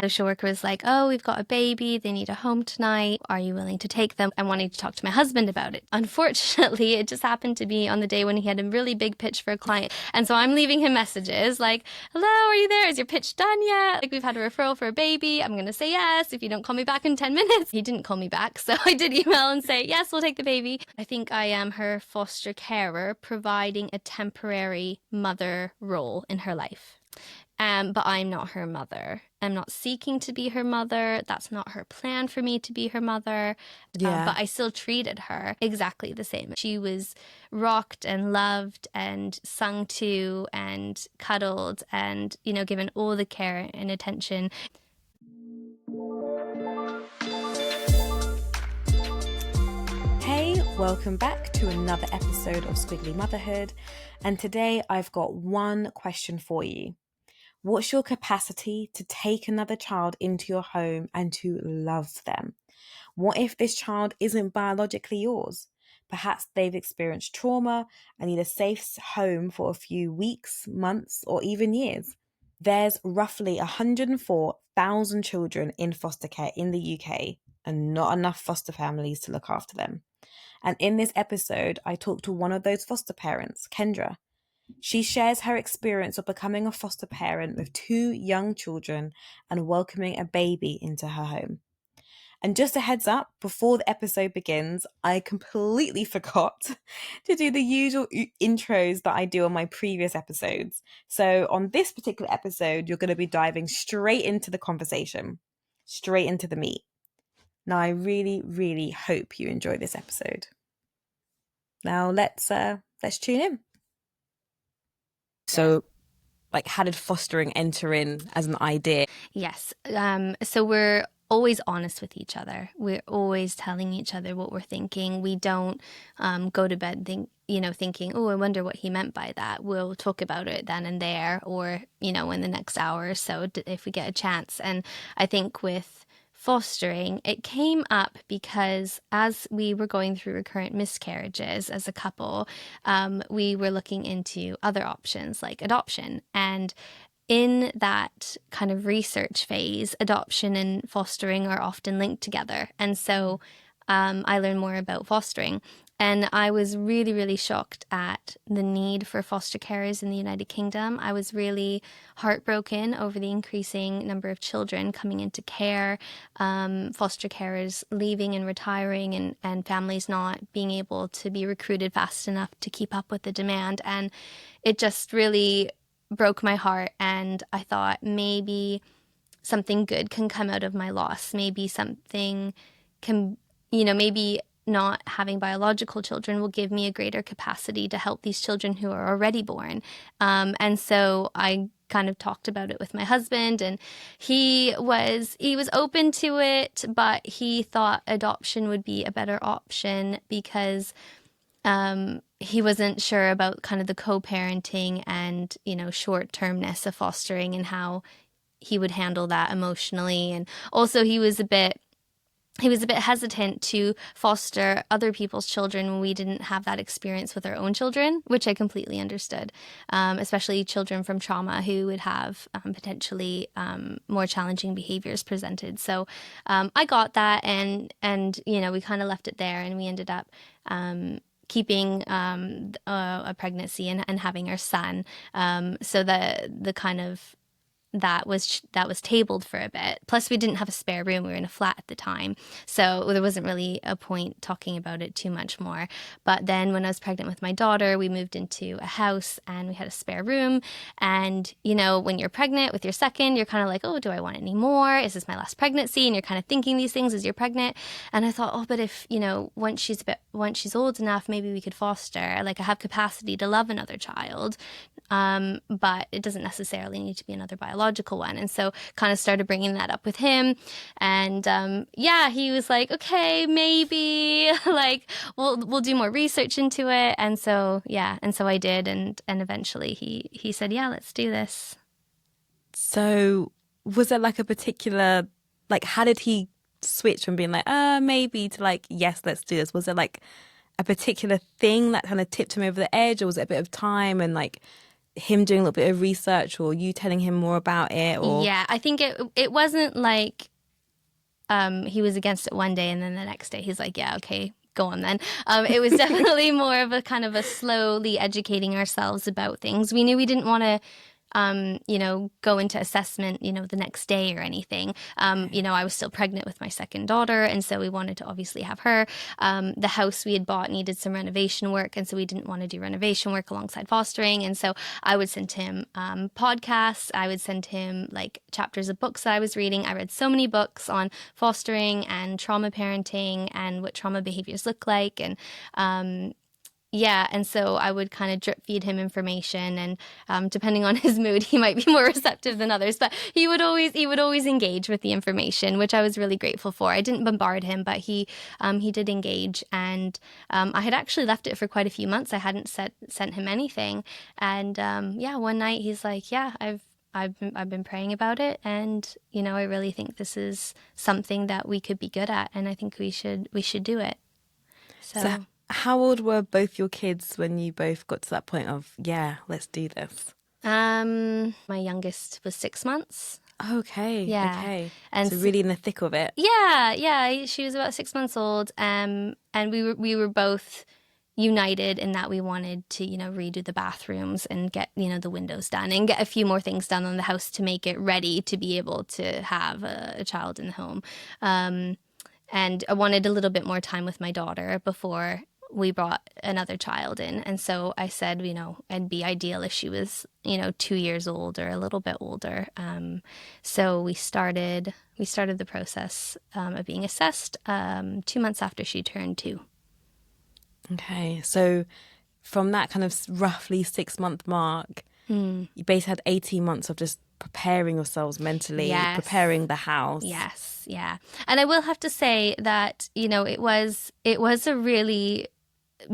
And the social worker was like, oh, we've got a baby. They need a home tonight. Are you willing to take them? I wanted to talk to my husband about it. Unfortunately, it just happened to be on the day when he had a really big pitch for a client. And so I'm leaving him messages like, hello, are you there? Is your pitch done yet? Like, we've had a referral for a baby. I'm going to say yes if you don't call me back in 10 minutes. He didn't call me back. So I did email and say, yes, we'll take the baby. I think I am her foster carer, providing a temporary mother role in her life. But I'm not her mother. I'm not seeking to be her mother. That's not her plan for me to be her mother. Yeah. But I still treated her exactly the same. She was rocked and loved and sung to and cuddled and, given all the care and attention. Hey, welcome back to another episode of Squiggly Motherhood. And today I've got one question for you. What's your capacity to take another child into your home and to love them? What if this child isn't biologically yours? Perhaps they've experienced trauma and need a safe home for a few weeks, months, or even years. There's roughly 104,000 children in foster care in the UK and not enough foster families to look after them. And in this episode, I talked to one of those foster parents, Kendra. She shares her experience of becoming a foster parent with 2 young children and welcoming a baby into her home. And just a heads up, before the episode begins, I completely forgot to do the usual intros that I do on my previous episodes. So on this particular episode, you're going to be diving straight into the conversation, straight into the meat. Now, I really, really hope you enjoy this episode. Now, let's tune in. So, how did fostering enter in as an idea? Yes. So we're always honest with each other. We're always telling each other what we're thinking. We don't go to bed thinking, oh, I wonder what he meant by that. We'll talk about it then and there, or, in the next hour or so if we get a chance. And I think with fostering, it came up because as we were going through recurrent miscarriages as a couple, we were looking into other options like adoption. And in that kind of research phase, adoption and fostering are often linked together. And so I learned more about fostering. And I was really, really shocked at the need for foster carers in the United Kingdom. I was really heartbroken over the increasing number of children coming into care, foster carers leaving and retiring, and families not being able to be recruited fast enough to keep up with the demand. And it just really broke my heart. And I thought maybe something good can come out of my loss. Maybe something can, maybe not having biological children will give me a greater capacity to help these children who are already born. And so I kind of talked about it with my husband, and he was open to it, but he thought adoption would be a better option because he wasn't sure about kind of the co-parenting and, short-termness of fostering and how he would handle that emotionally. And also he was a bit hesitant to foster other people's children when we didn't have that experience with our own children, which I completely understood, especially children from trauma who would have potentially more challenging behaviors presented. So I got that, and we kind of left it there, and we ended up keeping a pregnancy and having our son. So the kind of that was tabled for a bit. Plus, we didn't have a spare room. We were in a flat at the time, so there wasn't really a point talking about it too much more. But then when I was pregnant with my daughter, we moved into a house and we had a spare room. And, when you're pregnant with your second, you're kind of like, oh, do I want any more? Is this my last pregnancy? And you're kind of thinking these things as you're pregnant. And I thought, oh, but if, once she's old enough, maybe we could foster. Like, I have capacity to love another child. But it doesn't necessarily need to be another biological one. And so kind of started bringing that up with him. And he was like, okay, maybe like we'll do more research into it. And so I did. And eventually he said, yeah, let's do this. So was there like a particular, how did he switch from being like, maybe to like, yes, let's do this? Was there like a particular thing that kind of tipped him over the edge, or was it a bit of time and like him doing a little bit of research or you telling him more about it? Or Yeah, I think it wasn't like he was against it one day and then the next day he's like, yeah, okay, go on then. It was definitely more of a kind of a slowly educating ourselves about things. We knew we didn't want to go into assessment, the next day or anything. I was still pregnant with my second daughter, and so we wanted to obviously have her. The house we had bought needed some renovation work, and so we didn't want to do renovation work alongside fostering. And so I would send him podcasts. I would send him like chapters of books that I was reading. I read so many books on fostering and trauma parenting and what trauma behaviors look like, and yeah, and so I would kind of drip feed him information, and depending on his mood, he might be more receptive than others. But he would always engage with the information, which I was really grateful for. I didn't bombard him, but he did engage, and I had actually left it for quite a few months. I hadn't sent him anything, and yeah, one night he's like, "Yeah, I've been praying about it, and I really think this is something that we could be good at, and I think we should do it." so So. how old were both your kids when you both got to that point of, yeah, let's do this? My youngest was 6 months. Okay, Yeah, okay. and So really in the thick of it. yeah. She was about 6 months old. And we were both united in that we wanted to, redo the bathrooms and get, the windows done and get a few more things done on the house to make it ready to be able to have a child in the home. And I wanted a little bit more time with my daughter before we brought another child in. And so I said, it'd be ideal if she was, 2 years old or a little bit older. So we started the process of being assessed 2 months after she turned 2. Okay, so from that kind of roughly 6 month mark, you basically had 18 months of just preparing yourselves mentally, Yes. preparing the house. Yes, yeah. And I will have to say that, it was a really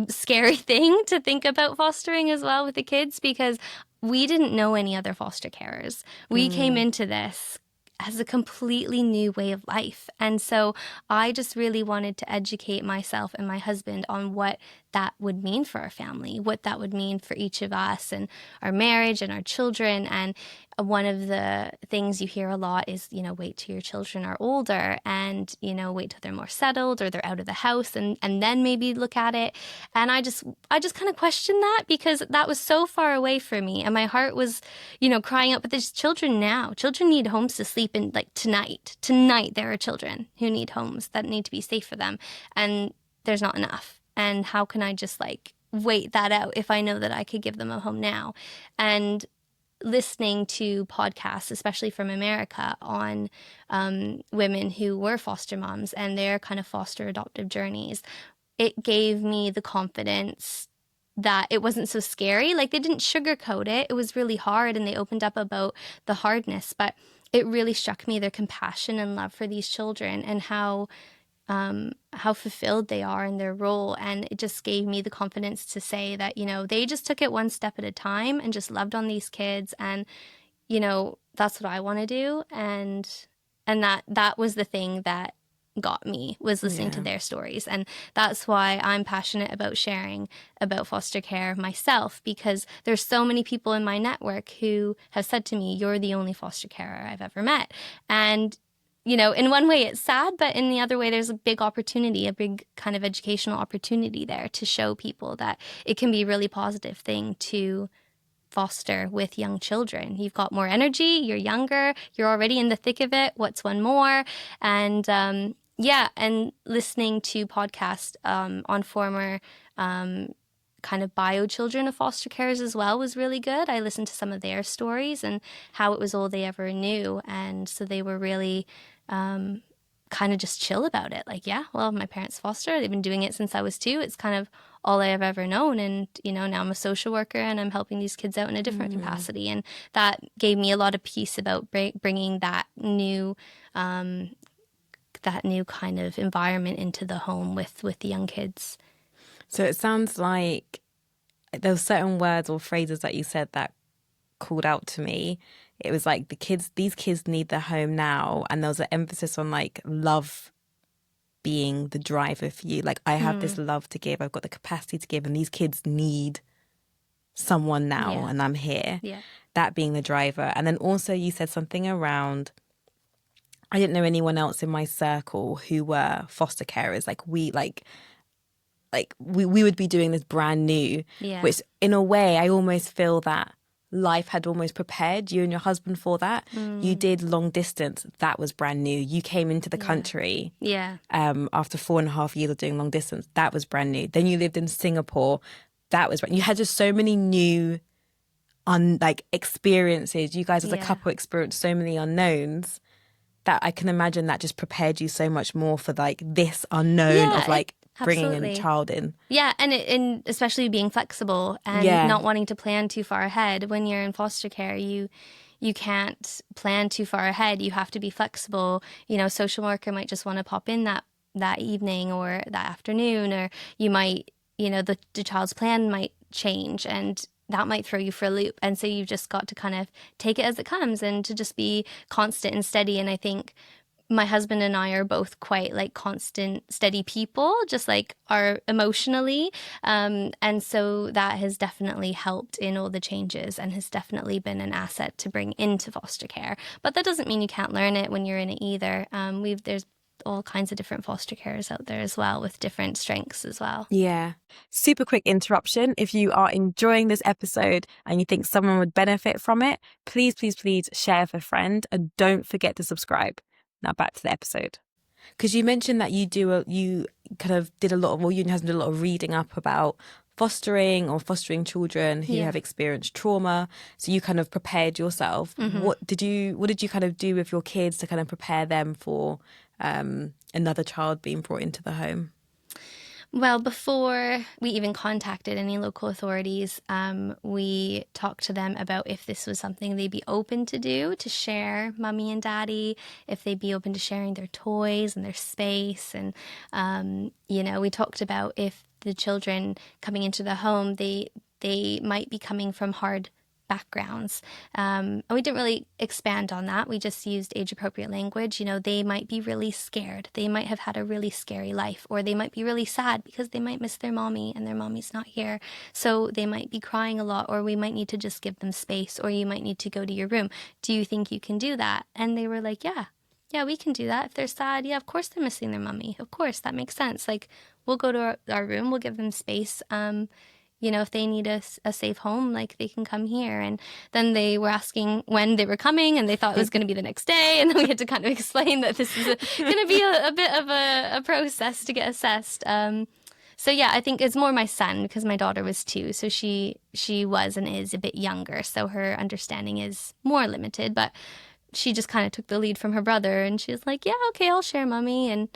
scary thing to think about fostering as well with the kids, because we didn't know any other foster carers. We came into this as a completely new way of life. And so I just really wanted to educate myself and my husband on what that would mean for our family, what that would mean for each of us and our marriage and our children. And one of the things you hear a lot is, wait till your children are older and, wait till they're more settled or they're out of the house and then maybe look at it. And I just kind of questioned that, because that was so far away from me. And my heart was, crying out, but there's children now. Children need homes to sleep in, like tonight. Tonight, there are children who need homes that need to be safe for them. And there's not enough. And how can I just wait that out if I know that I could give them a home now? And listening to podcasts, especially from America, on women who were foster moms and their kind of foster adoptive journeys, it gave me the confidence that it wasn't so scary. Like, they didn't sugarcoat it. It was really hard, and they opened up about the hardness, but it really struck me their compassion and love for these children and how fulfilled they are in their role. And it just gave me the confidence to say that, they just took it one step at a time and just loved on these kids. And, that's what I want to do. And that was the thing that got me, was listening to their stories. And that's why I'm passionate about sharing about foster care myself, because there's so many people in my network who have said to me, you're the only foster carer I've ever met. And in one way it's sad, but in the other way there's a big opportunity, a big kind of educational opportunity there to show people that it can be a really positive thing to foster with young children. You've got more energy, you're younger, you're already in the thick of it. What's one more? And and listening to podcasts on former kind of bio children of foster carers as well was really good. I listened to some of their stories and how it was all they ever knew. And so they were really kind of just chill about it. Like, yeah, well, my parents foster, they've been doing it since I was 2. It's kind of all I have ever known. And, now I'm a social worker and I'm helping these kids out in a different capacity. And that gave me a lot of peace about bringing that new kind of environment into the home with the young kids. So it sounds like there were certain words or phrases that you said that called out to me. It was like these kids need their home now. And there was an emphasis on love being the driver for you. Like, I have this love to give, I've got the capacity to give, and these kids need someone now Yeah. and I'm here. Yeah. That being the driver. And then also you said something around, I didn't know anyone else in my circle who were foster carers. We would be doing this brand new, Yeah. which in a way I almost feel that life had almost prepared you and your husband for that. You did long distance. That was brand new. You came into the Yeah. country Yeah. after 4.5 years of doing long distance. That was brand new. Then you lived in Singapore. That was brand new. You had just so many new experiences. You guys as a Yeah. couple experienced so many unknowns that I can imagine that just prepared you so much more for like this unknown of Yeah, like bringing a absolutely. child in. Yeah, and especially being flexible and Yeah. not wanting to plan too far ahead. When you're in foster care, you can't plan too far ahead. You have to be flexible. You know, social worker might just want to pop in that evening or that afternoon, or you might, you know, the child's plan might change and that might throw you for a loop. And so you've just got to kind of take it as it comes and to just be constant and steady. And I think my husband and I are both quite like constant, steady people, just like are emotionally. And so that has definitely helped in all the changes and has definitely been an asset to bring into foster care. But that doesn't mean you can't learn it when you're in it either. There's all kinds of different foster carers out there as well with different strengths as well. Yeah. Super quick interruption. If you are enjoying this episode and you think someone would benefit from it, please, please, please share with a friend and don't forget to subscribe. Now back to the episode. Because you mentioned that you kind of did a lot of, well, you and your husband did a lot of reading up about fostering or fostering children who Yeah. have experienced trauma. So you kind of prepared yourself. What did you kind of do with your kids to kind of prepare them for another child being brought into the home? Well, before we even contacted any local authorities, we talked to them about if this was something they'd be open to do, to share mommy and daddy, if they'd be open to sharing their toys and their space. And, you know, we talked about if the children coming into the home, they might be coming from hard backgrounds. And we didn't really expand on that. We just used age appropriate language. You know, they might be really scared. They might have had a really scary life, or they might be really sad because they might miss their mommy and their mommy's not here. So they might be crying a lot, or we might need to just give them space, or you might need to go to your room. Do you think you can do that? And they were like, yeah, we can do that. If they're sad, yeah, of course they're missing their mommy. Of course, that makes sense. Like, we'll go to our room, we'll give them space. You know, if they need a safe home, like they can come here. And then they were asking when they were coming, and they thought it was going to be the next day. And then we had to kind of explain that this is going to be a bit of a process to get assessed. So yeah, I think it's more my son because my daughter was 2, so she was and is a bit younger, so her understanding is more limited. But she just kind of took the lead from her brother, and she was like, "Yeah, okay, I'll share mommy." And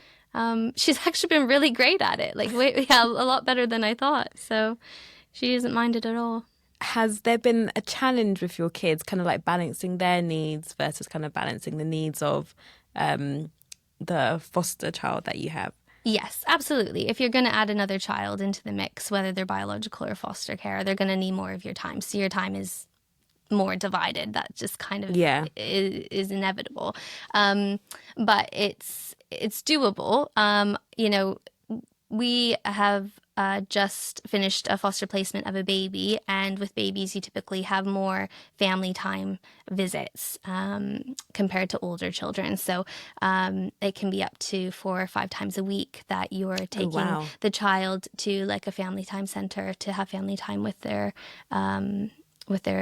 she's actually been really great at it, like yeah, a lot better than I thought. So she doesn't mind it at all. Has there been a challenge with your kids, kind of like balancing their needs versus kind of balancing the needs of the foster child that you have? Yes, absolutely. If you're going to add another child into the mix, whether they're biological or foster care, they're going to need more of your time. So your time is more divided. That just kind of is inevitable. But it's doable. You know, we have just finished a foster placement of a baby, and with babies, you typically have more family time visits compared to older children. So it can be up to 4 or 5 times a week that you're taking the child to like a family time center to have family time with their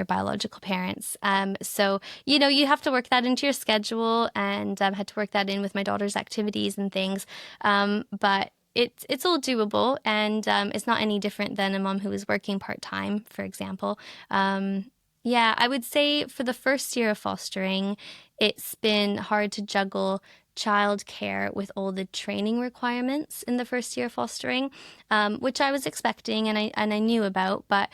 biological parents. So, you know, you have to work that into your schedule, and had to work that in with my daughter's activities and things. But it's all doable, and it's not any different than a mom who is working part-time, for example. Yeah, I would say for the first year of fostering, it's been hard to juggle childcare with all the training requirements in the first year of fostering, which I was expecting and I knew about, but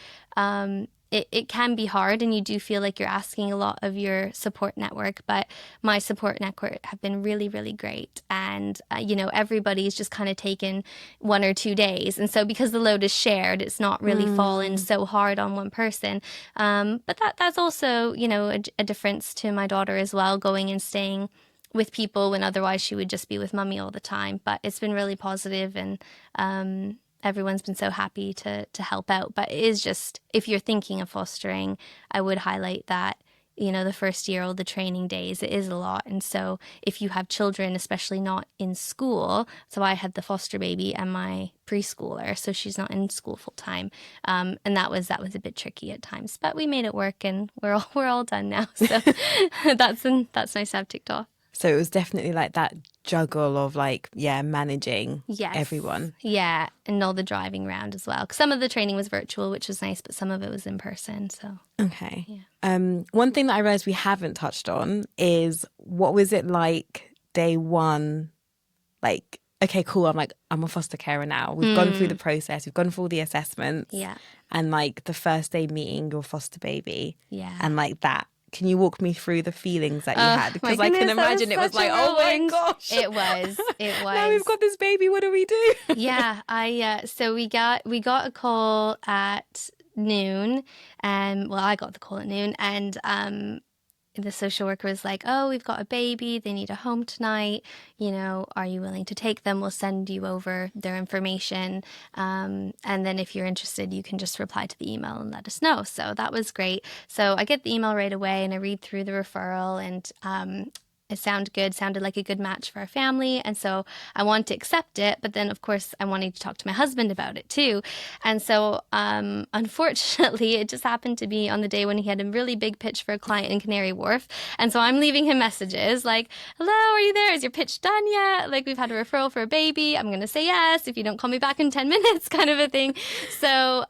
it can be hard, and you do feel like you're asking a lot of your support network. But my support network have been really, really great. And, you know, everybody's just kind of taken 1 or 2 days. And so because the load is shared, it's not really fallen so hard on one person. But that's also, you know, a difference to my daughter as well, going and staying with people when otherwise she would just be with mommy all the time. But it's been really positive, and everyone's been so happy to help out. But it is just, if you're thinking of fostering, I would highlight that, the first year, all the training days, it is a lot. And so if you have children, especially not in school, so I had the foster baby and my preschooler, so she's not in school full time. And that was a bit tricky at times, but we made it work, and we're all done now. So that's nice to have ticked off. So it was definitely like that juggle of managing Yes. everyone. Yeah, and all the driving around as well. 'Cause some of the training was virtual, which was nice, but some of it was in person. So okay. Yeah. One thing that I realized we haven't touched on is, what was it like day one? Like, okay, cool. I'm a foster carer now. We've gone through the process. We've gone through all the assessments. Yeah. And like the first day meeting your foster baby. Yeah. And like that. Can you walk me through the feelings that you had? Because my I can goodness, imagine it was like, oh my gosh. It was. Now we've got this baby. What do we do? Yeah. So we got a call at noon, and I got the call at noon, and the social worker was like, oh, we've got a baby. They need a home tonight. Are you willing to take them? We'll send you over their information. And then if you're interested, you can just reply to the email and let us know. So that was great. So I get the email right away, and I read through the referral, and it sounded like a good match for our family. And so I wanted to accept it. But then, of course, I wanted to talk to my husband about it too. And so, unfortunately, it just happened to be on the day when he had a really big pitch for a client in Canary Wharf. And so I'm leaving him messages like, hello, are you there? Is your pitch done yet? Like, we've had a referral for a baby. I'm going to say yes if you don't call me back in 10 minutes, kind of a thing. So,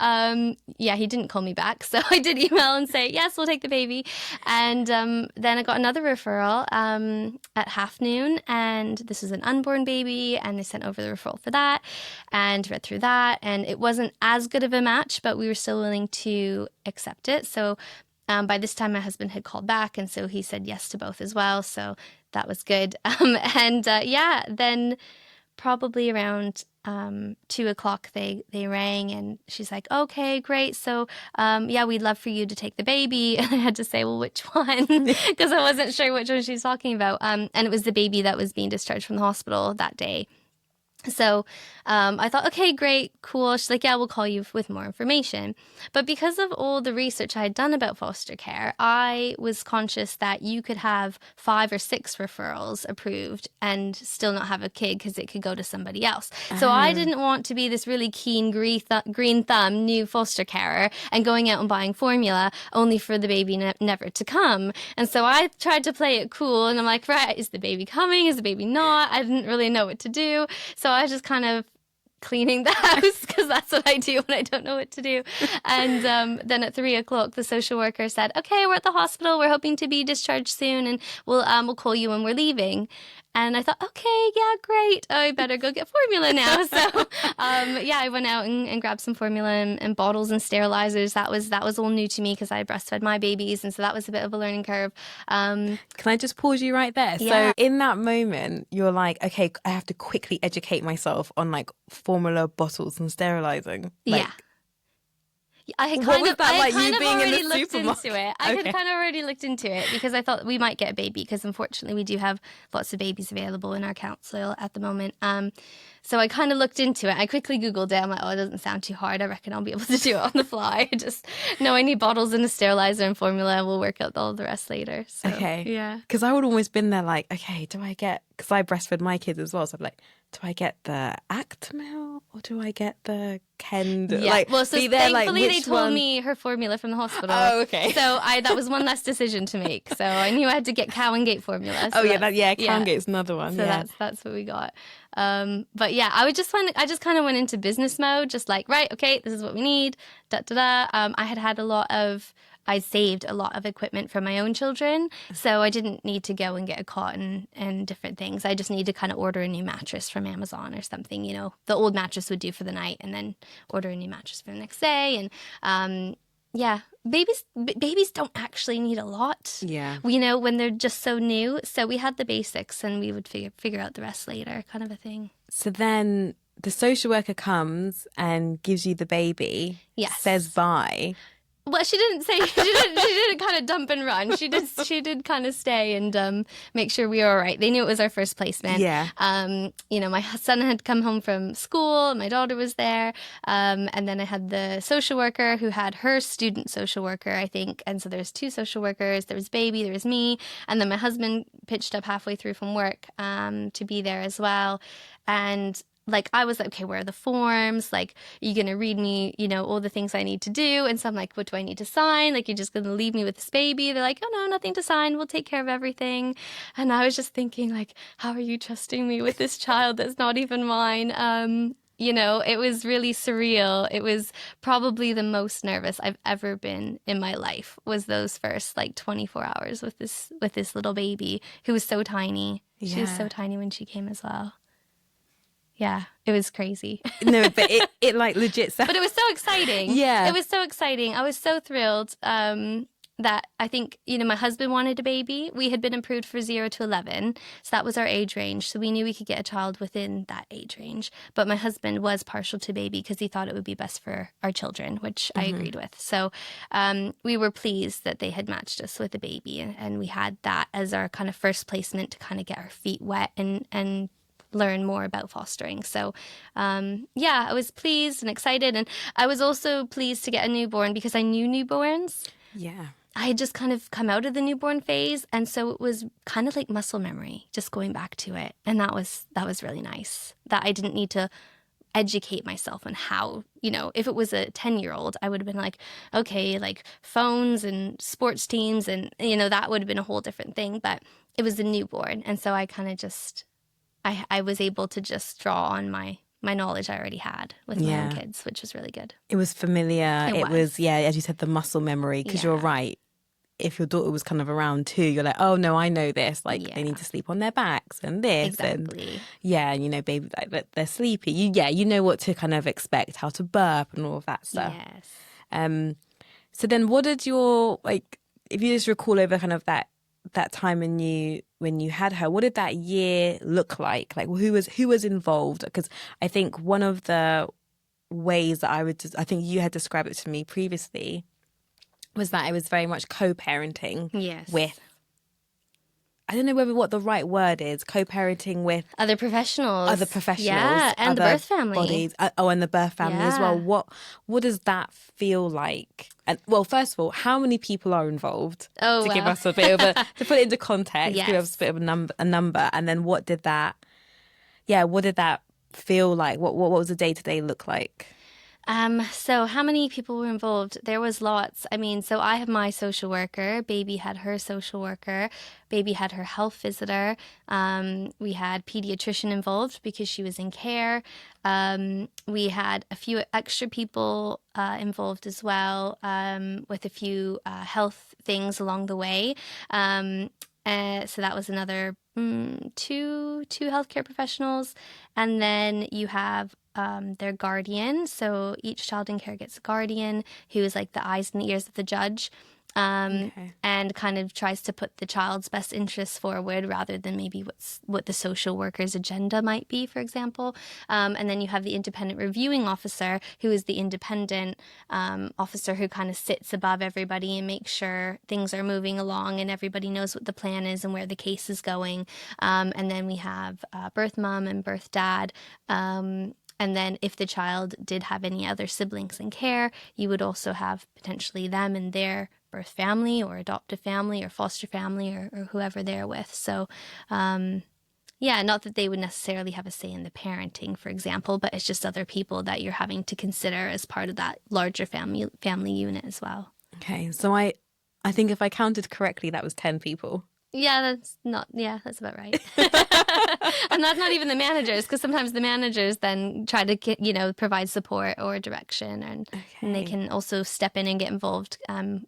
he didn't call me back. So I did email and say, yes, we'll take the baby. And then I got another referral at half noon, and this was an unborn baby, and they sent over the referral for that, and read through that, and it wasn't as good of a match, but we were still willing to accept it. So by this time my husband had called back, and so he said yes to both as well, so that was good. Then probably around 2:00 they rang, and she's like, okay, great, so we'd love for you to take the baby. And I had to say, well, which one? Because I wasn't sure which one she was talking about, and it was the baby that was being discharged from the hospital that day. So I thought, okay, great, cool. She's like, yeah, we'll call you with more information. But because of all the research I had done about foster care, I was conscious that you could have 5 or 6 referrals approved and still not have a kid because it could go to somebody else. So I didn't want to be this really keen green thumb new foster carer and going out and buying formula only for the baby never to come. And so I tried to play it cool, and I'm like, right, is the baby coming? Is the baby not? I didn't really know what to do. So I was just kind of cleaning the house, because that's what I do when I don't know what to do. And then at 3:00, the social worker said, okay, we're at the hospital. We're hoping to be discharged soon, and we'll call you when we're leaving. And I thought, okay, yeah, great. Oh, I better go get formula now. So, I went out and grabbed some formula and bottles and sterilizers. That was all new to me because I breastfed my babies, and so that was a bit of a learning curve. Can I just pause you right there? Yeah. So in that moment, you're like, okay, I have to quickly educate myself on like formula, bottles, and sterilizing. Yeah. I had What was that like, you kind of being in already the looked supermarket? into it. I had Okay. kind of already looked into it because I thought we might get a baby, because unfortunately we do have lots of babies available in our council at the moment. So I kind of looked into it. I quickly Googled it. I'm like, oh, it doesn't sound too hard. I reckon I'll be able to do it on the fly. I just know I need bottles and a sterilizer and formula. We'll work out all the rest later. So, Okay. yeah. Because I would always been there like, okay, because I breastfed my kids as well. So I'm like, do I get the Actimel or do I get the Kendra? Yeah. Like, Well, so be there, thankfully like, they which told one? me her formula from the hospital. Oh, okay. So that was one less decision to make. So I knew I had to get cow and gate formula. So Cangate's another one. So that's what we got. But yeah, I just kind of went into business mode, just like, right, okay, this is what we need. I saved a lot of equipment for my own children, so I didn't need to go and get a cot and different things. I just need to kind of order a new mattress from Amazon or something. The old mattress would do for the night, and then order a new mattress for the next day. And babies don't actually need a lot. Yeah. When they're just so new. So we had the basics, and we would figure out the rest later, kind of a thing. So then the social worker comes and gives you the baby. Yes. Says bye. Well, she didn't say she didn't kind of dump and run. She did kind of stay and make sure we were all right. They knew it was our first placement. Yeah. My son had come home from school. My daughter was there, and then I had the social worker who had her student social worker, I think. And so there's two social workers. There was baby, there was me, and then my husband pitched up halfway through from work to be there as well. And like, I was like, okay, where are the forms? Like, are you going to read me, all the things I need to do? And so I'm like, what do I need to sign? Like, you're just going to leave me with this baby? They're like, oh, no, nothing to sign. We'll take care of everything. And I was just thinking, like, how are you trusting me with this child that's not even mine? It was really surreal. It was probably the most nervous I've ever been in my life, was those first like 24 hours with this little baby who was so tiny. She was so tiny when she came as well. Yeah, it was crazy. No, but it like legit sounds... But it was so exciting. Yeah. It was so exciting. I was so thrilled that I think, my husband wanted a baby. We had been approved for 0 to 11. So that was our age range. So we knew we could get a child within that age range. But my husband was partial to baby because he thought it would be best for our children, which I agreed with. So we were pleased that they had matched us with a baby. And we had that as our kind of first placement to kind of get our feet wet and learn more about fostering. So I was pleased and excited, and I was also pleased to get a newborn because I knew newborns. Yeah. I had just kind of come out of the newborn phase, and so it was kind of like muscle memory, just going back to it. And that was really nice, that I didn't need to educate myself on how, if it was a 10-year-old, I would have been like, okay, like phones and sports teams and, that would have been a whole different thing. But it was a newborn, and so I kind of just... I was able to just draw on my knowledge I already had with my own kids, which was really good. It was familiar. It was, as you said, the muscle memory, because you're right. If your daughter was kind of around too, you're like, oh, no, I know this. Like, they need to sleep on their backs and this. Exactly. And, baby, like, they're sleepy. You know what to kind of expect, how to burp and all of that stuff. Yes. So then what did your, like, if you just recall over kind of that time when you had her, what did that year look like? Like, who was involved? Because I think one of the ways that I think you had described it to me previously was that it was very much co-parenting with, I don't know what the right word is, co-parenting with other professionals. Yeah, and the birth family. Bodies. And the birth family as well. What does that feel like? And well, first of all, how many people are involved? Give us a bit of to put it into context, give us a bit of a number, and then what did that feel like? What was the day-to-day look like? So how many people were involved? There was lots. I mean, so I have my social worker. Baby had her social worker. Baby had her health visitor. We had pediatrician involved because she was in care. We had a few extra people involved as well, with a few health things along the way. So that was another two healthcare professionals. And then you have their guardian. So each child in care gets a guardian who is like the eyes and the ears of the judge, and kind of tries to put the child's best interests forward rather than maybe what the social worker's agenda might be, for example. And then you have the independent reviewing officer, who is the independent officer who kind of sits above everybody and makes sure things are moving along and everybody knows what the plan is and where the case is going. And then we have birth mom and birth dad. And then if the child did have any other siblings in care, you would also have potentially them and their birth family or adoptive family or foster family or whoever they're with. So, not that they would necessarily have a say in the parenting, for example, but it's just other people that you're having to consider as part of that larger family unit as well. Okay, so I think if I counted correctly, that was 10 people. That's about right. And that's not even the managers, because sometimes the managers then try to provide support or direction, and they can also step in and get involved.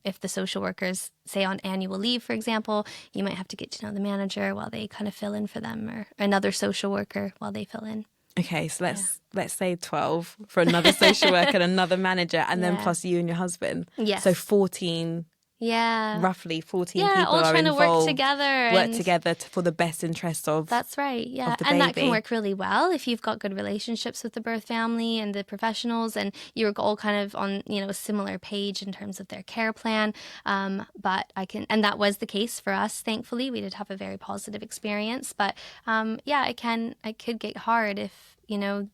If the social workers, say, on annual leave, for example, you might have to get to know the manager while they kind of fill in for them, or another social worker while they fill in. Okay, so let's say 12 for another social worker and another manager, and then plus you and your husband. Yes. So 14 Yeah. roughly 14 Yeah, people all are trying to involved, work and together for the best interest that's right. Yeah. of the And that can baby. work really well if you've got good relationships with the birth family and the professionals and you're all kind of on, a similar page in terms of their care plan. And that was the case for us, thankfully. We did have a very positive experience. But yeah, it could get hard if,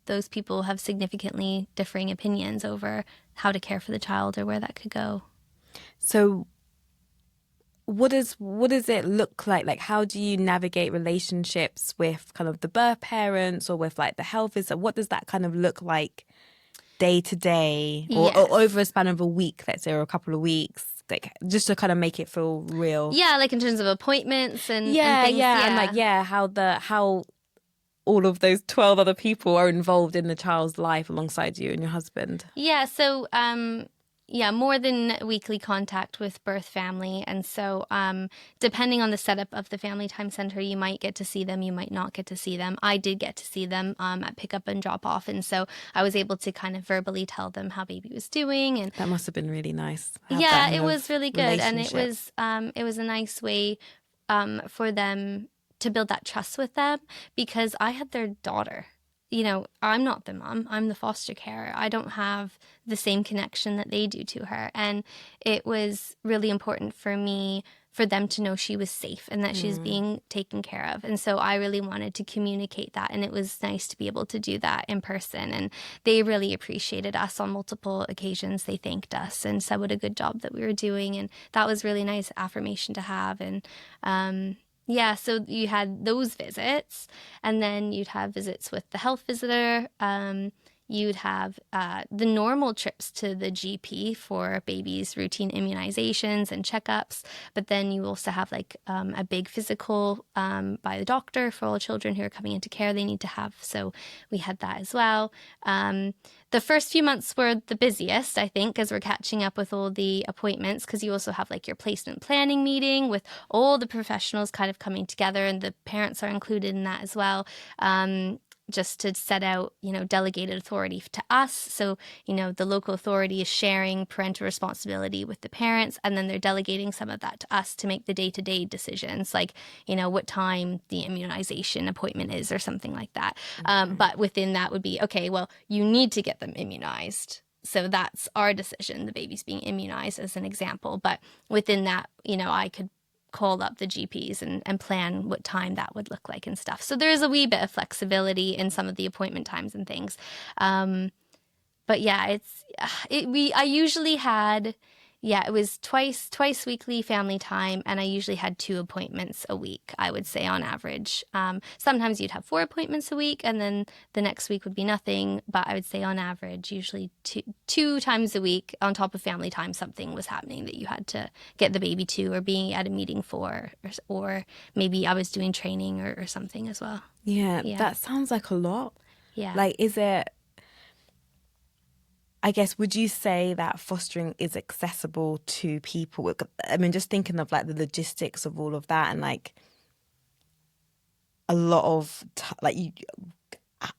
those people have significantly differing opinions over how to care for the child or where that could go. So what does it look like? Like, how do you navigate relationships with kind of the birth parents or with like the health visitor? What does that kind of look like day to day, or over Yes. a span of a week, let's say, or a couple of weeks, like just to kind of make it feel real? Yeah, like in terms of appointments and Yeah, things. yeah, and like Yeah. how all of those 12 other people are involved in the child's life alongside you and your husband. Yeah, so yeah, more than weekly contact with birth family. And so depending on the setup of the family time center, you might get to see them, you might not get to see them. I did get to see them at pickup and drop off. And so I was able to kind of verbally tell them how baby was doing. And That must have been really nice. Have that yeah, kind it was of really good. And relationship. it was a nice way for them to build that trust with them because I had their daughter. I'm not the mom, I'm the foster carer. I don't have the same connection that they do to her. And it was really important for me for them to know she was safe and that she was being taken care of. And so I really wanted to communicate that. And it was nice to be able to do that in person. And they really appreciated us on multiple occasions. They thanked us and said what a good job that we were doing. And that was really nice affirmation to have. And yeah, so you had those visits, and then you'd have visits with the health visitor. You'd have the normal trips to the GP for babies' routine immunizations and checkups, but then you also have like a big physical by the doctor for all children who are coming into care they need to have. So we had that as well. The first few months were the busiest, I think, as we're catching up with all the appointments, because you also have like your placement planning meeting with all the professionals kind of coming together, and the parents are included in that as well. Just to set out, delegated authority to us. So, the local authority is sharing parental responsibility with the parents, and then they're delegating some of that to us to make the day-to-day decisions, like, what time the immunization appointment is or something like that. But within that would be, okay, well, you need to get them immunized. So that's our decision, the baby's being immunized as an example. But within that, I could call up the GPs and plan what time that would look like and stuff. So there's a wee bit of flexibility in some of the appointment times and things. But yeah, I usually had, yeah, it was twice weekly family time, and I usually had 2 appointments a week, I would say on average. Sometimes you'd have 4 appointments a week, and then the next week would be nothing. But I would say on average, usually two times a week on top of family time, something was happening that you had to get the baby to or being at a meeting for, or maybe I was doing training or something as well. Yeah, Yeah. that sounds like a lot. Yeah. Like, I guess, would you say that fostering is accessible to people? I mean, just thinking of like the logistics of all of that, and like a lot of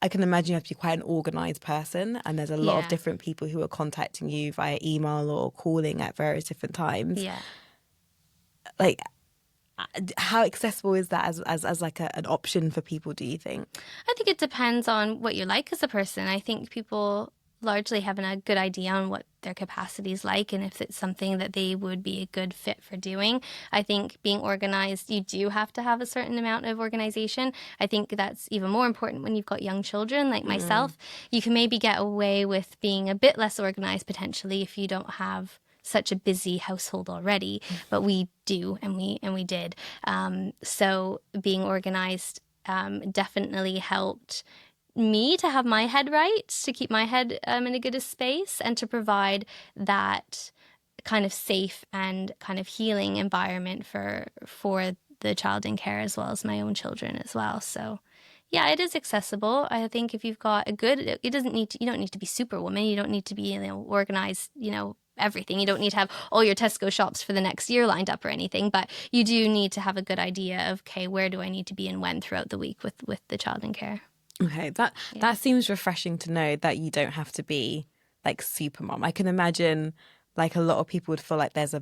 I can imagine you have to be quite an organized person, and there's a lot of Yeah. different people who are contacting you via email or calling at various different times. Yeah. Like, how accessible is that as like an option for people, do you think? I think it depends on what you're like as a person. I think people largely have a good idea on what their capacity is like and if it's something that they would be a good fit for doing. I think being organized, you do have to have a certain amount of organization. I think that's even more important when you've got young children like myself. You can maybe get away with being a bit less organized potentially if you don't have such a busy household already, but we do, and we did. So being organized definitely helped me to have my head right, to keep my head in a good space, and to provide that kind of safe and kind of healing environment for the child in care as well as my own children as well. So yeah, it is accessible. I think if you've got you don't need to be superwoman. You don't need to be, organized, everything. You don't need to have all your Tesco shops for the next year lined up or anything, but you do need to have a good idea of, okay, where do I need to be and when throughout the week with the child in care. Okay, that seems refreshing to know, that you don't have to be like super mom. I can imagine like a lot of people would feel like there's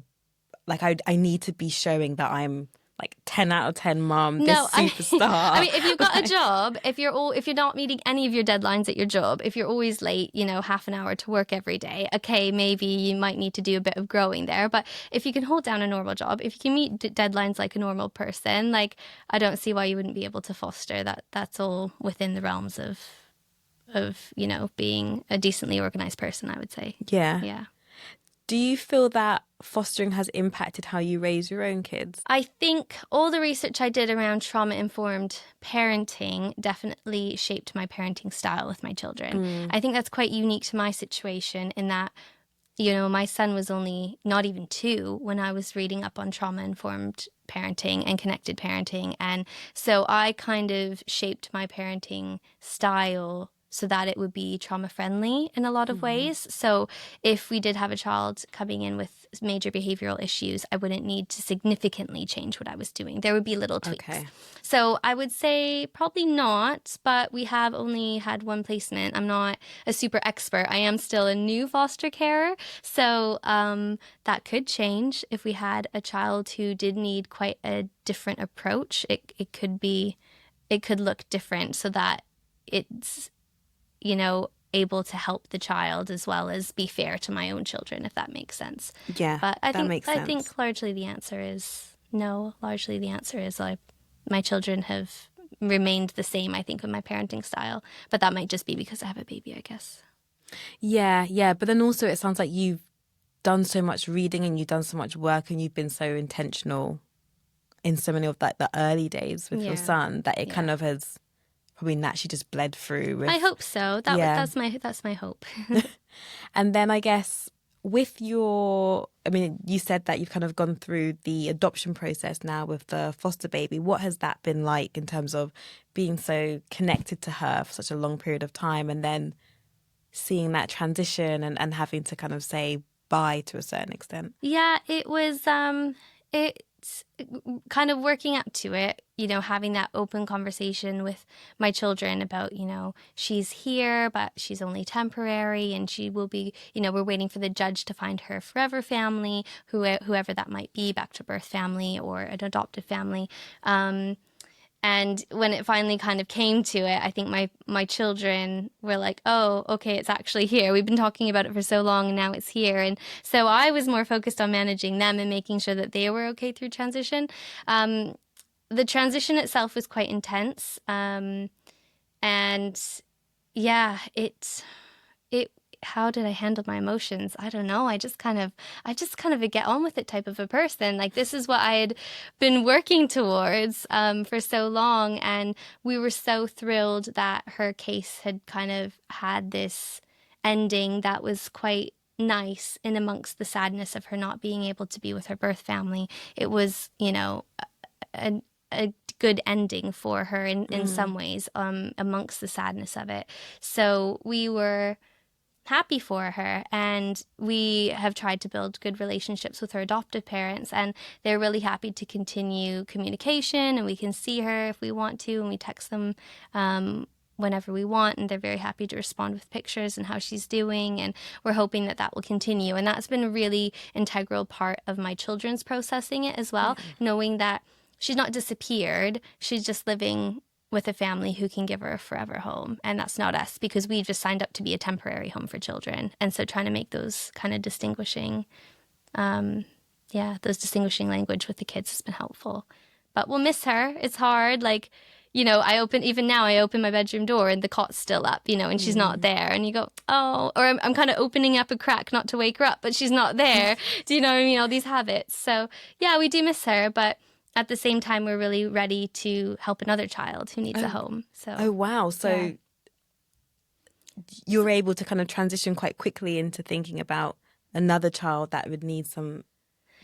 like I need to be showing that I'm like 10 out of 10 mom, No, this superstar. I mean, if you've got a Like, job, if you're not meeting any of your deadlines at your job, if you're always late, half an hour to work every day, okay, maybe you might need to do a bit of growing there. But if you can hold down a normal job, if you can meet deadlines like a normal person, like I don't see why you wouldn't be able to foster that. That's all within the realms of being a decently organized person, I would say. yeah. Yeah. Do you feel that fostering has impacted how you raise your own kids? I think all the research I did around trauma-informed parenting definitely shaped my parenting style with my children. Mm. I think that's quite unique to my situation in that, my son was only not even 2 when I was reading up on trauma-informed parenting and connected parenting. And so I kind of shaped my parenting style so that it would be trauma friendly in a lot of ways. So if we did have a child coming in with major behavioral issues, I wouldn't need to significantly change what I was doing. There would be little tweaks. Okay. So I would say probably not, but we have only had one placement. I'm not a super expert. I am still a new foster carer. So that could change if we had a child who did need quite a different approach. It could look different so that it's able to help the child as well as be fair to my own children, if that makes sense. Yeah, But I that think makes I sense. think largely the answer is no. Largely the answer is like my children have remained the same, I think, with my parenting style. But that might just be because I have a baby, I guess. Yeah, yeah. But then also it sounds like you've done so much reading and you've done so much work and you've been so intentional in so many of like the early days with your Yeah. son that it Yeah. kind of has probably naturally just bled through with I hope so. yeah. That's my hope. And then I guess with your, I mean, you said that you've kind of gone through the adoption process now with the foster baby. What has that been like in terms of being so connected to her for such a long period of time and then seeing that transition and having to kind of say bye to a certain extent? Yeah, it was it's kind of working up to it, having that open conversation with my children about, she's here, but she's only temporary and she will be, we're waiting for the judge to find her forever family, whoever that might be, back to birth family or an adoptive family. And when it finally kind of came to it, I think my children were like, oh, okay, it's actually here. We've been talking about it for so long and now it's here. And so I was more focused on managing them and making sure that they were okay through transition. The transition itself was quite intense. And yeah, it how did I handle my emotions? I don't know. I just kind of a get on with it type of a person. Like this is what I had been working towards for so long, and we were so thrilled that her case had kind of had this ending that was quite nice in amongst the sadness of her not being able to be with her birth family. It was, a good ending for her in some ways, amongst the sadness of it. So we were happy for her, and we have tried to build good relationships with her adoptive parents, and they're really happy to continue communication, and we can see her if we want to, and we text them whenever we want, and they're very happy to respond with pictures and how she's doing, and we're hoping that that will continue. And that's been a really integral part of my children's processing it as well, knowing that she's not disappeared, she's just living with a family who can give her a forever home. And that's not us, because we've just signed up to be a temporary home for children. And so trying to make those kind of distinguishing language with the kids has been helpful. But we'll miss her. It's hard. Like, I open my bedroom door and the cot's still up, and she's not there. And you go, oh, or I'm kind of opening up a crack not to wake her up, but she's not there. Do you know what I mean? All these habits. So yeah, we do miss her, but at the same time, we're really ready to help another child who needs a home. So, Oh, wow. So yeah. you were able to kind of transition quite quickly into thinking about another child that would need some,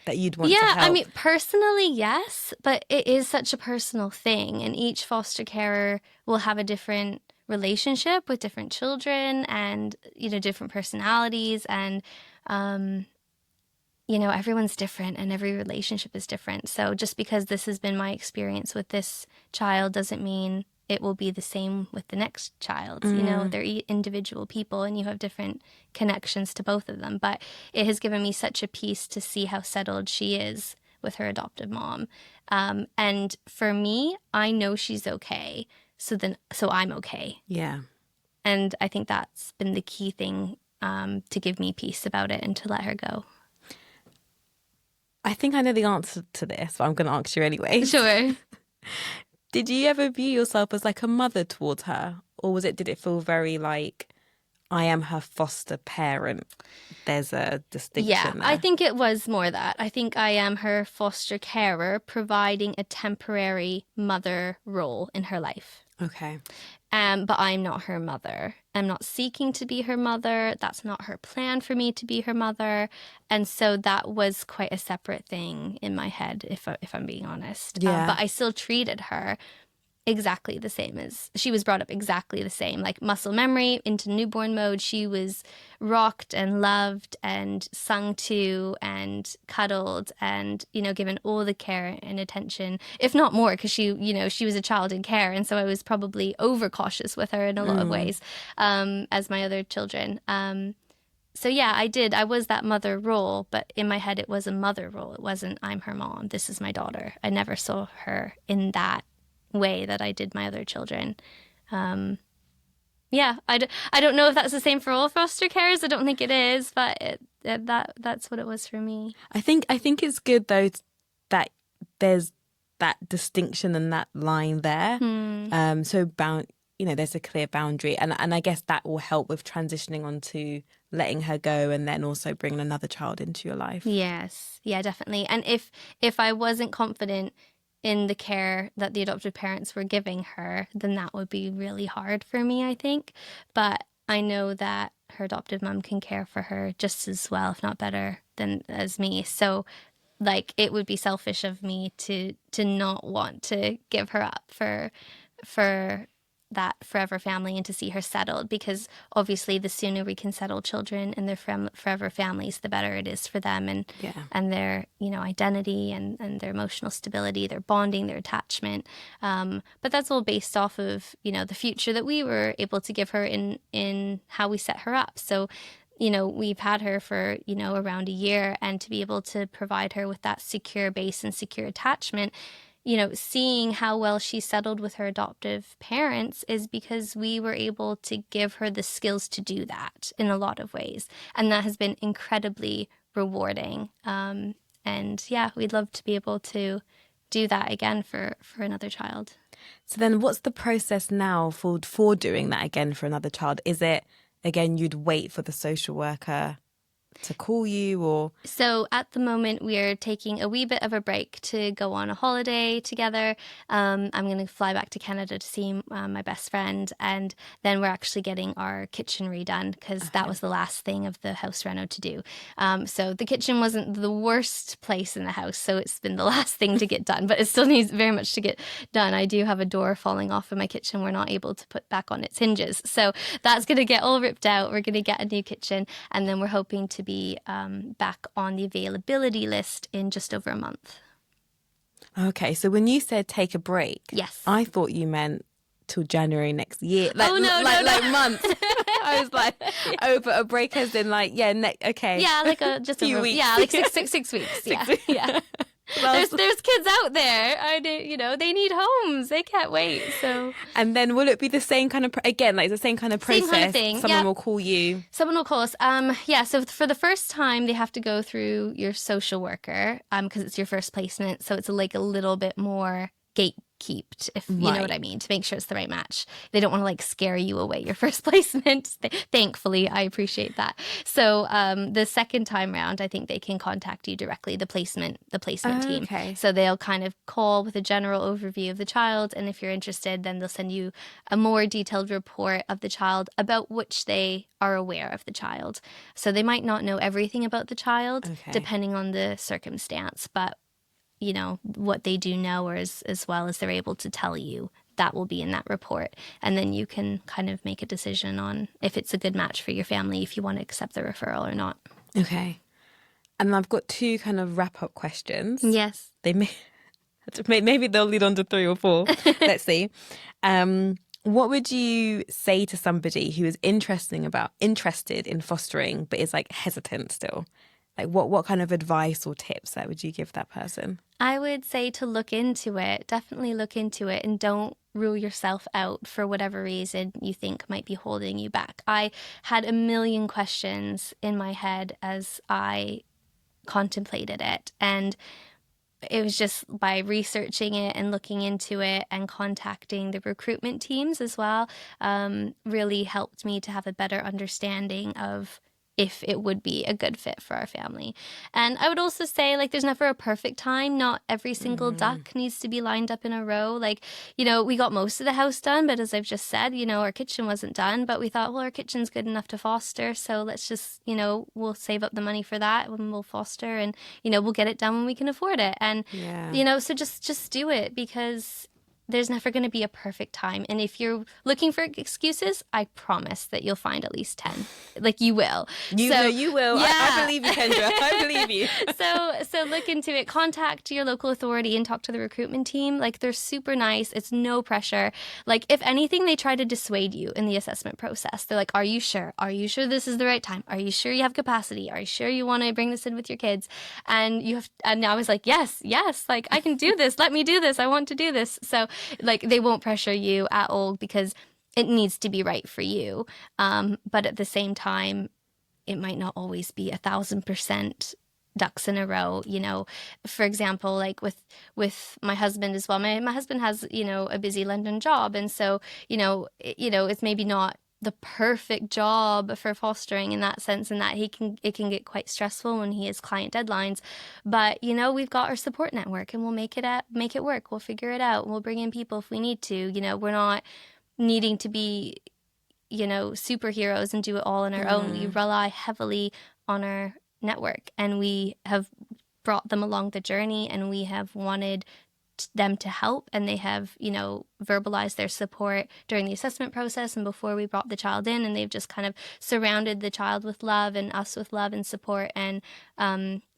that you'd want to help. I mean, personally, yes, but it is such a personal thing. And each foster carer will have a different relationship with different children and, different personalities. And, everyone's different and every relationship is different. So just because this has been my experience with this child doesn't mean it will be the same with the next child. They're individual people and you have different connections to both of them. But it has given me such a peace to see how settled she is with her adoptive mom. And for me, I know she's okay. So I'm okay. Yeah. And I think that's been the key thing to give me peace about it and to let her go. I think I know the answer to this, but I'm going to ask you anyway. Sure. Did you ever view yourself as like a mother towards her? Or did it feel very like, I am her foster parent? There's a distinction there. I think it was more that. I think I am her foster carer, providing a temporary mother role in her life. Okay. But I'm not her mother. I'm not seeking to be her mother. That's not her plan for me to be her mother. And so that was quite a separate thing in my head, if I'm being honest. Yeah. But I still treated her exactly the same as she was brought up, exactly the same, like muscle memory into newborn mode. She was rocked and loved and sung to and cuddled and, given all the care and attention, if not more, because she was a child in care. And so I was probably overcautious with her in a lot of ways, as my other children. So yeah, I was that mother role, but in my head, it was a mother role. It wasn't, I'm her mom. This is my daughter. I never saw her in that way that I did my other children. I don't know if that's the same for all foster carers. I don't think it is, but that's what it was for me. I think it's good though that there's that distinction and that line there. There's a clear boundary, and I guess that will help with transitioning onto letting her go and then also bringing another child into your life. Yes, yeah, definitely. And if I wasn't confident in the care that the adoptive parents were giving her, then that would be really hard for me, I think. But I know that her adoptive mom can care for her just as well, if not better, than as me. So, it would be selfish of me to not want to give her up for that forever family and to see her settled, because obviously the sooner we can settle children in their forever families, the better it is for them and their identity and their emotional stability, their bonding, their attachment. But that's all based off of the future that we were able to give her in how we set her up. So we've had her for around a year, and to be able to provide her with that secure base and secure attachment, seeing how well she settled with her adoptive parents is because we were able to give her the skills to do that in a lot of ways. And that has been incredibly rewarding. We'd love to be able to do that again for another child. So then what's the process now for doing that again for another child? Is it, again, you'd wait for the social worker to call you, or? So at the moment, we are taking a wee bit of a break to go on a holiday together. I'm going to fly back to Canada to see my best friend, and then we're actually getting our kitchen redone, because that was the last thing of the house reno to do. So the kitchen wasn't the worst place in the house, so it's been the last thing to get done, but it still needs very much to get done. I do have a door falling off in my kitchen we're not able to put back on its hinges. So that's going to get all ripped out. We're going to get a new kitchen, and then we're hoping to be back on the availability list in just over a month. Okay, so when you said take a break, yes, I thought you meant till January next year. No. Months. I was like, but a break as in okay. Yeah, like just a few weeks. Yeah, like six weeks. Yeah. There's kids out there. They need homes. They can't wait. So. And then will it be the same kind of the same kind of process? Same kind of thing. Someone will call you. Someone will call us. So for the first time, they have to go through your social worker because it's your first placement. So it's a little bit more gatekeeped, if you know what I mean, to make sure it's the right match. They don't want to scare you away your first placement. Thankfully, I appreciate that. So the second time round, I think they can contact you directly, the placement team. Okay. So they'll kind of call with a general overview of the child, and if you're interested, then they'll send you a more detailed report of the child about which they are aware of the child. So they might not know everything about the child, depending on the circumstance, but what they do know, or as well as they're able to tell you, that will be in that report. And then you can kind of make a decision on if it's a good match for your family, if you want to accept the referral or not. Okay. And I've got two kind of wrap-up questions. Yes. They may Maybe they'll lead on to 3 or 4. Let's see. What would you say to somebody who is interested in fostering but is like hesitant still? Like what kind of advice or tips that would you give that person? I would say to look into it, definitely look into it, and don't rule yourself out for whatever reason you think might be holding you back. I had a million questions in my head as I contemplated it, and it was just by researching it and looking into it and contacting the recruitment teams as well, really helped me to have a better understanding of if it would be a good fit for our family. And I would also say, like, there's never a perfect time. Not every single duck needs to be lined up in a row. Like, we got most of the house done, but as I've just said, our kitchen wasn't done. But we thought, well, our kitchen's good enough to foster, so let's just, we'll save up the money for that when we'll foster, and, we'll get it done when we can afford it. And, so just do it, because there's never going to be a perfect time. And if you're looking for excuses, I promise that you'll find at least 10. Like, you will. You will. Yeah. I believe you, Kendra. I believe you. So look into it. Contact your local authority and talk to the recruitment team. Like, they're super nice. It's no pressure. Like, if anything, they try to dissuade you in the assessment process. They're like, are you sure? Are you sure this is the right time? Are you sure you have capacity? Are you sure you want to bring this in with your kids? And I was like, yes, like, I can do this. Let me do this. I want to do this. So, like, they won't pressure you at all, because it needs to be right for you. But at the same time, it might not always be 1,000% ducks in a row. For example, like with my husband as well. My husband has, a busy London job. And so, it's maybe not the perfect job for fostering in that sense, and that it can get quite stressful when he has client deadlines. But we've got our support network, and we'll make it work. We'll figure it out. We'll bring in people if we need to. We're not needing to be superheroes and do it all on our own. We rely heavily on our network, and we have brought them along the journey, and we have wanted them to help, and they have verbalized their support during the assessment process and before we brought the child in, and they've just kind of surrounded the child with love and us with love and support, and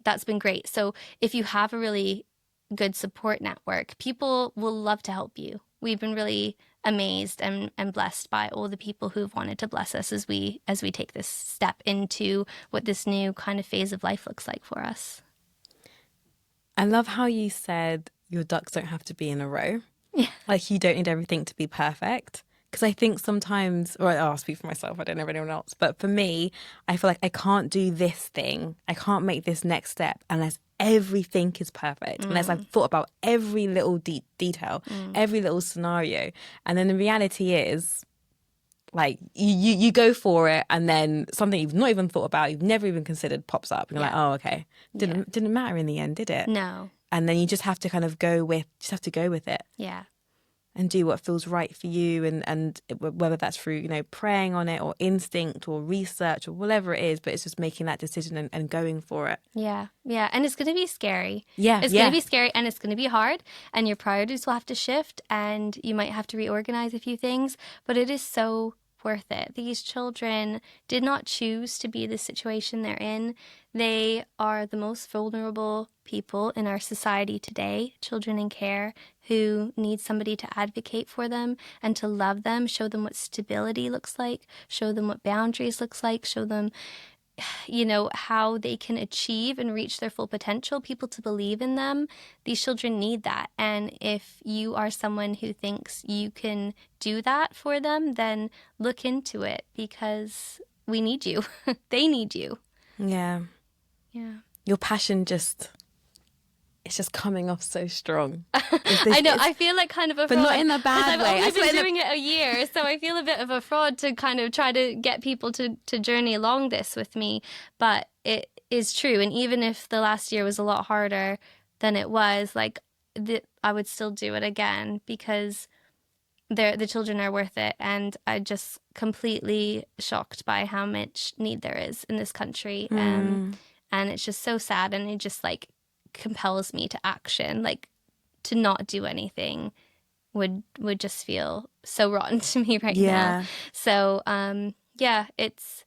that's been great. So if you have a really good support network, people will love to help you. We've been really amazed and blessed by all the people who've wanted to bless us as we take this step into what this new kind of phase of life looks like for us. I love how you said your ducks don't have to be in a row. Yeah. Like, you don't need everything to be perfect. Because I think sometimes, or I'll speak for myself, I don't know if anyone else, but for me, I feel like I can't do this thing. I can't make this next step unless everything is perfect, unless I've thought about every little detail, every little scenario. And then the reality is, like, you go for it, and then something you've not even thought about, you've never even considered, pops up. And you're like, oh, okay. Didn't matter in the end, did it? No. And then you just have to kind of go with it. Yeah. And do what feels right for you, and whether that's through, praying on it or instinct or research or whatever it is, but it's just making that decision and going for it. Yeah. And it's going to be scary. Yeah. It's going to be scary, and it's going to be hard, and your priorities will have to shift, and you might have to reorganize a few things, but it is so worth it. These children did not choose to be the situation they're in. They are the most vulnerable people in our society today, children in care, who need somebody to advocate for them and to love them, show them what stability looks like, show them what boundaries looks like, show them how they can achieve and reach their full potential, people to believe in them. These children need that. And if you are someone who thinks you can do that for them, then look into it, because we need you. They need you. Yeah. Your passion it's just coming off so strong. I know. I feel like kind of a fraud. But not in a bad way. I've only been doing it a year, so I feel a bit of a fraud to kind of try to get people to journey along this with me. But it is true. And even if the last year was a lot harder than it was, like, I would still do it again, because the children are worth it. And I'm just completely shocked by how much need there is in this country. And it's just so sad. And it just, like, compels me to action. Like, to not do anything would just feel so rotten to me right now. So it's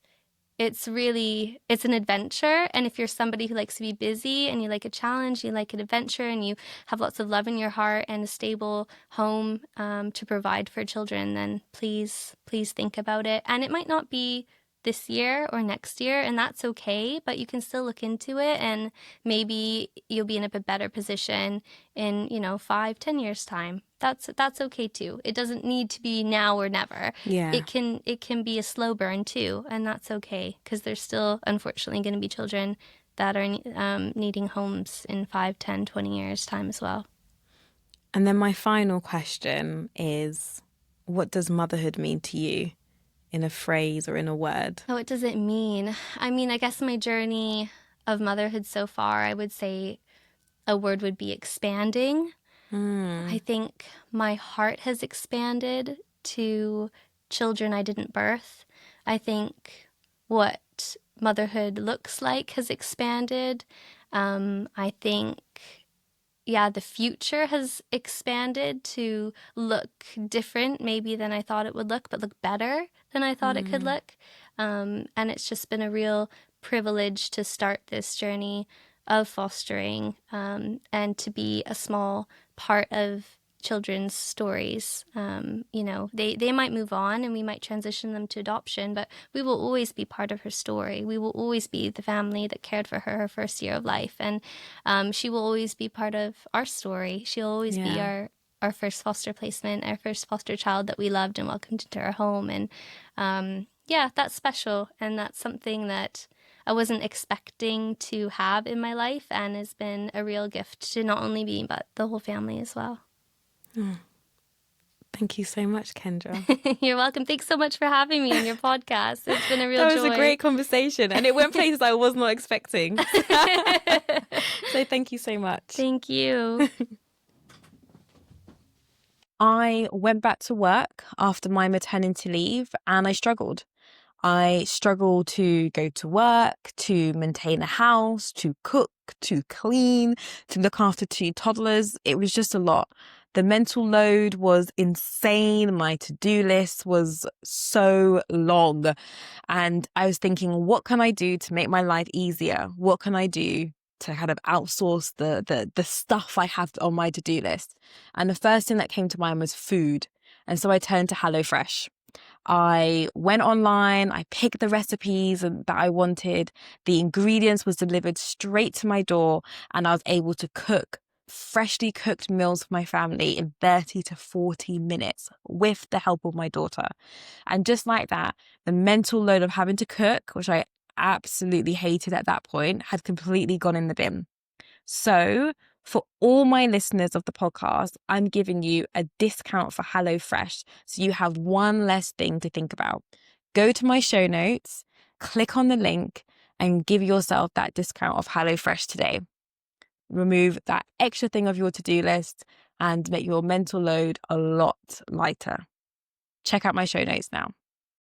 it's an adventure. And if you're somebody who likes to be busy and you like a challenge, you like an adventure, and you have lots of love in your heart and a stable home to provide for children, then please think about it. And it might not be this year or next year, and that's okay, but you can still look into it, and maybe you'll be in a better position in 5-10 years time. That's okay too. It doesn't need to be now or never. Yeah. It can be a slow burn too, and that's okay, because there's still unfortunately going to be children that are needing homes in 5, 10, 20 years time as well. And then my final question is, what does motherhood mean to you in a phrase or in a word? What does it mean? I mean, I guess my journey of motherhood so far, I would say a word would be expanding. I think my heart has expanded to children I didn't birth. I think what motherhood looks like has expanded. I think, yeah, the future has expanded to look different maybe than I thought it would look, but look better than I thought it could look. And it's just been a real privilege to start this journey of fostering, and to be a small part of children's stories. They might move on and we might transition them to adoption, but we will always be part of her story. We will always be the family that cared for her first year of life. And she will always be part of our story. She'll always be our first foster placement, our first foster child that we loved and welcomed into our home. And yeah, that's special. And that's something that I wasn't expecting to have in my life, and has been a real gift to not only me, but the whole family as well. Thank you so much, Kendra. You're welcome. Thanks so much for having me on your podcast. It's been a real That joy. was a great conversation, and it went places I was not expecting. So thank you so much. Thank you. I went back to work after my maternity leave, and I struggled. I struggled to go to work, to maintain a house, to cook, to clean, to look after 2 toddlers. It was just a lot. The mental load was insane. My to-do list was so long. And I was thinking, what can I do to make my life easier? What can I do to kind of outsource the stuff I have on my to-do list? And the first thing that came to mind was food. And so I turned to HelloFresh. I went online, I picked the recipes that I wanted, the ingredients was delivered straight to my door, and I was able to cook freshly cooked meals for my family in 30 to 40 minutes with the help of my daughter. And just like that, the mental load of having to cook, which I absolutely hated at that point, had completely gone in the bin. So for all my listeners of the podcast, I'm giving you a discount for HelloFresh, so you have one less thing to think about. Go to my show notes, click on the link, and give yourself that discount of HelloFresh today. Remove that extra thing of your to-do list and make your mental load a lot lighter. Check out my show notes now.